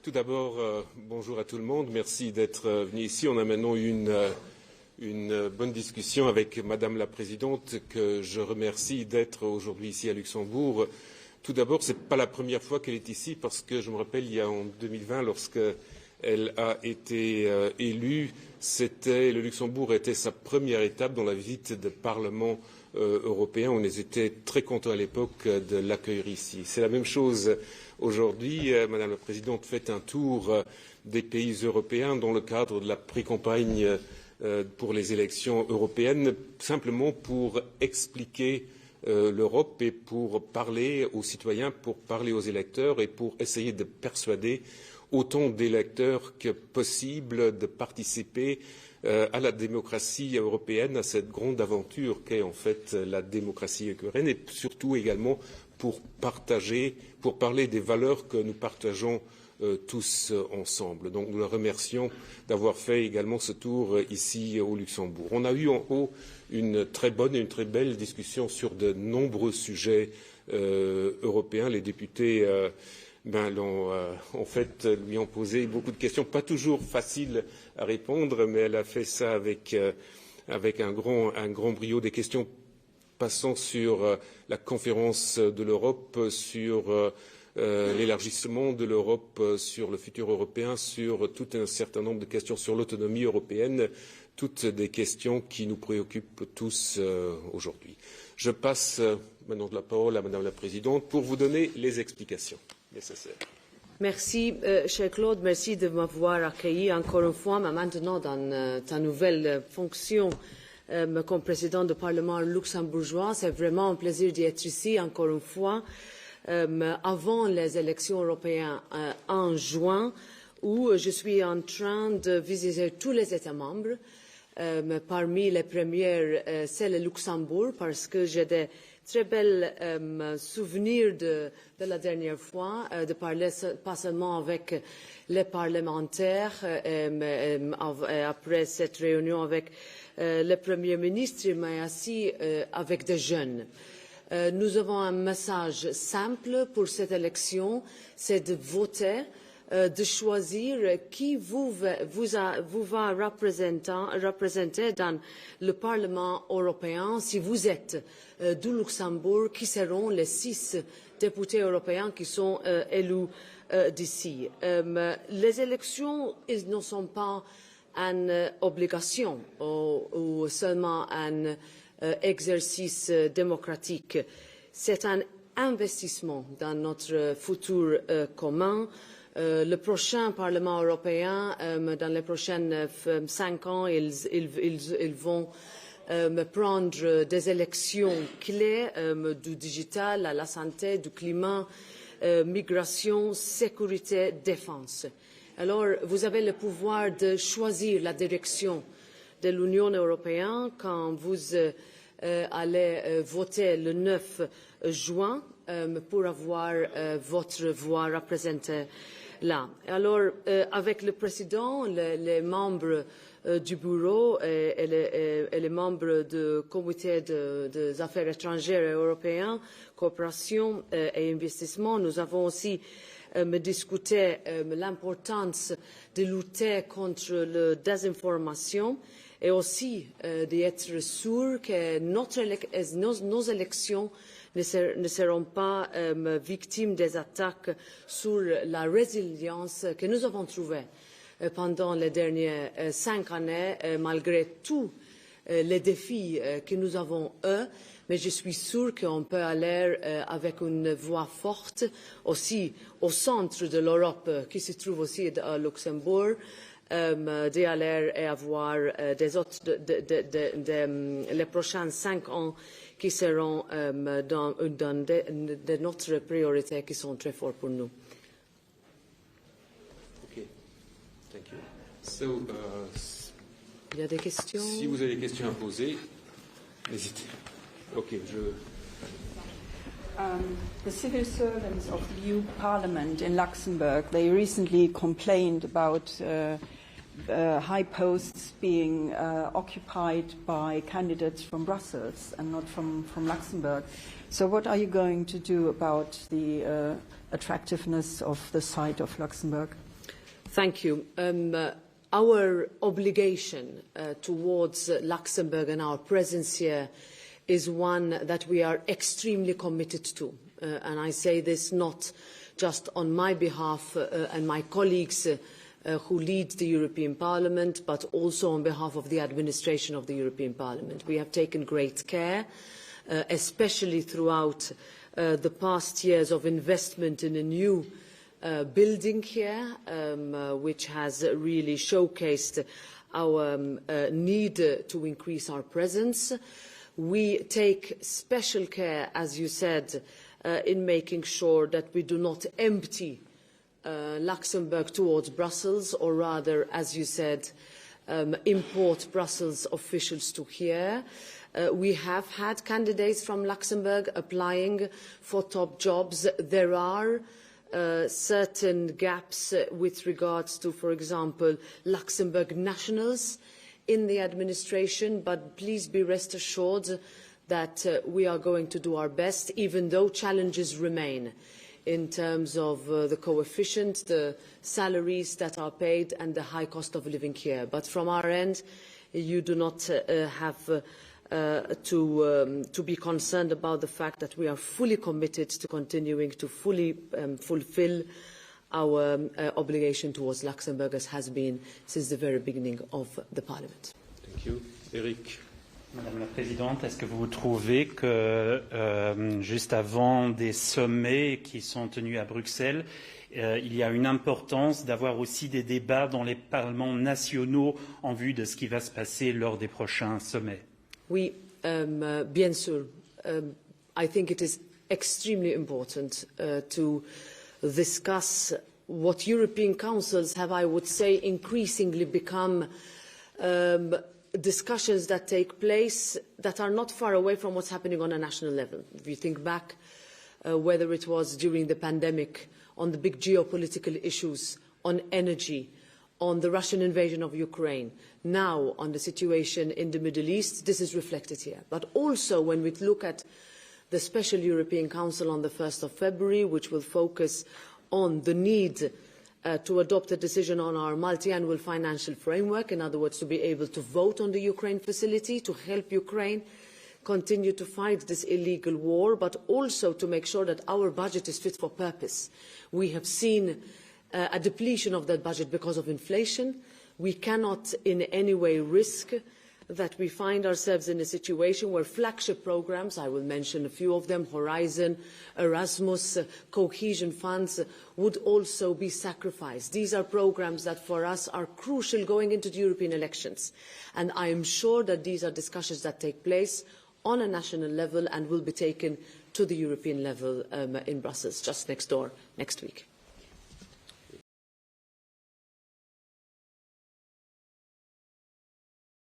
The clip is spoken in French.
Tout d'abord, bonjour à tout le monde. Merci d'être venu ici. On a maintenant eu une bonne discussion avec Madame la Présidente, que je remercie d'être aujourd'hui ici à Luxembourg. Tout d'abord, ce n'est pas la première fois qu'elle est ici, parce que je me rappelle, il y a en 2020, lorsqu'elle a été élue, le Luxembourg était sa première étape dans la visite du Parlement européen. On était très contents à l'époque de l'accueillir ici. C'est la même chose aujourd'hui. Madame la Présidente, faites un tour des pays européens dans le cadre de la pré-campagne pour les élections européennes, simplement pour expliquer l'Europe et pour parler aux citoyens, pour parler aux électeurs et pour essayer de persuader autant d'électeurs que possible de participer à la démocratie européenne, à cette grande aventure qu'est en fait la démocratie européenne, et surtout également pour parler des valeurs que nous partageons tous ensemble. Donc nous le remercions d'avoir fait également ce tour ici au Luxembourg. On a eu en haut une très bonne et une très belle discussion sur de nombreux sujets européens. Les députés lui ont posé beaucoup de questions, pas toujours faciles à répondre, mais elle a fait ça avec un grand brio, des questions passant sur la conférence de l'Europe, sur l'élargissement de l'Europe, sur le futur européen, sur tout un certain nombre de questions sur l'autonomie européenne, toutes des questions qui nous préoccupent tous aujourd'hui. Je passe maintenant la parole à Madame la Présidente pour vous donner les explications nécessaires. Merci, cher Claude, merci de m'avoir accueilli encore une fois, mais maintenant dans ta nouvelle fonction comme président du Parlement luxembourgeois. C'est vraiment un plaisir d'être ici encore une fois, avant les élections européennes en juin, où je suis en train de visiter tous les États membres. Parmi les premières, c'est le Luxembourg, parce que j'ai des très belles souvenirs de la dernière fois, de parler pas seulement avec les parlementaires, après cette réunion avec le Premier ministre, mais aussi avec des jeunes. Nous avons un message simple pour cette élection, c'est de voter, de choisir qui vous va représenter dans le Parlement européen. Si vous êtes du Luxembourg, qui seront les 6 députés européens qui sont élus d'ici. Les élections ne sont pas une obligation ou seulement un exercice démocratique. C'est un investissement dans notre futur commun. Le prochain Parlement européen, dans les prochaines 5 ans, ils vont prendre des élections clés du digital à la santé, du climat, migration, sécurité, défense. Alors, vous avez le pouvoir de choisir la direction de l'Union européenne quand vous allez voter le 9 juin pour avoir votre voix représentée là. Alors, avec le président, les membres du bureau et les membres du comité des affaires étrangères européens, coopération et investissement, nous avons aussi discuté l'importance de lutter contre la désinformation et aussi d'être sûr que nos élections ne seront pas victimes des attaques sur la résilience que nous avons trouvée pendant les dernières 5 années, malgré tous les défis que nous avons eus. Mais je suis sûre qu'on peut aller avec une voix forte aussi au centre de l'Europe, qui se trouve aussi à Luxembourg, d'aller et avoir les prochains 5 ans qui seront dans de notre priorités qui sont très fortes pour nous. Okay. Thank you. So, il y a des questions? Si vous avez des questions à poser, n'hésitez. Okay, the civil servants of the EU Parliament in Luxembourg, they recently complained about high posts being occupied by candidates from Brussels and not from Luxembourg. So what are you going to do about the attractiveness of the site of Luxembourg? Thank you. Our obligation towards Luxembourg and our presence here is one that we are extremely committed to. And I say this not just on my behalf and my colleagues who lead the European Parliament, but also on behalf of the administration of the European Parliament. We have taken great care, especially throughout the past years, of investment in a new building here, which has really showcased our need to increase our presence. We take special care, as you said, in making sure that we do not empty Luxembourg towards Brussels, or rather, as you said, import Brussels officials to here. We have had candidates from Luxembourg applying for top jobs. There are certain gaps with regards to, for example, Luxembourg nationals in the administration, but please be rest assured that we are going to do our best, even though challenges remain in terms of the coefficient, the salaries that are paid, and the high cost of living here. But from our end, you do not have to be concerned about the fact that we are fully committed to continuing to fully fulfil our obligation towards Luxembourg, as has been since the very beginning of the Parliament. Thank you. Eric. Madame la Présidente, est-ce que vous trouvez que juste avant des sommets qui sont tenus à Bruxelles, il y a une importance d'avoir aussi des débats dans les parlements nationaux en vue de ce qui va se passer lors des prochains sommets? Oui, bien sûr. I think it is extremely important to discuss what European councils have, I would say, increasingly become discussions that take place that are not far away from what's happening on a national level. If you think back, whether it was during the pandemic, on the big geopolitical issues, on energy, on the Russian invasion of Ukraine, now on the situation in the Middle East, this is reflected here. But also when we look at the Special European Council on the 1st of February, which will focus on the need to adopt a decision on our multi-annual financial framework, in other words, to be able to vote on the Ukraine facility, to help Ukraine continue to fight this illegal war, but also to make sure that our budget is fit for purpose. We have seen a depletion of that budget because of inflation. We cannot in any way risk that we find ourselves in a situation where flagship programmes, I will mention a few of them, Horizon, Erasmus, cohesion funds, would also be sacrificed. These are programmes that for us are crucial going into the European elections. And I am sure that these are discussions that take place on a national level and will be taken to the European level in Brussels, just next door, next week.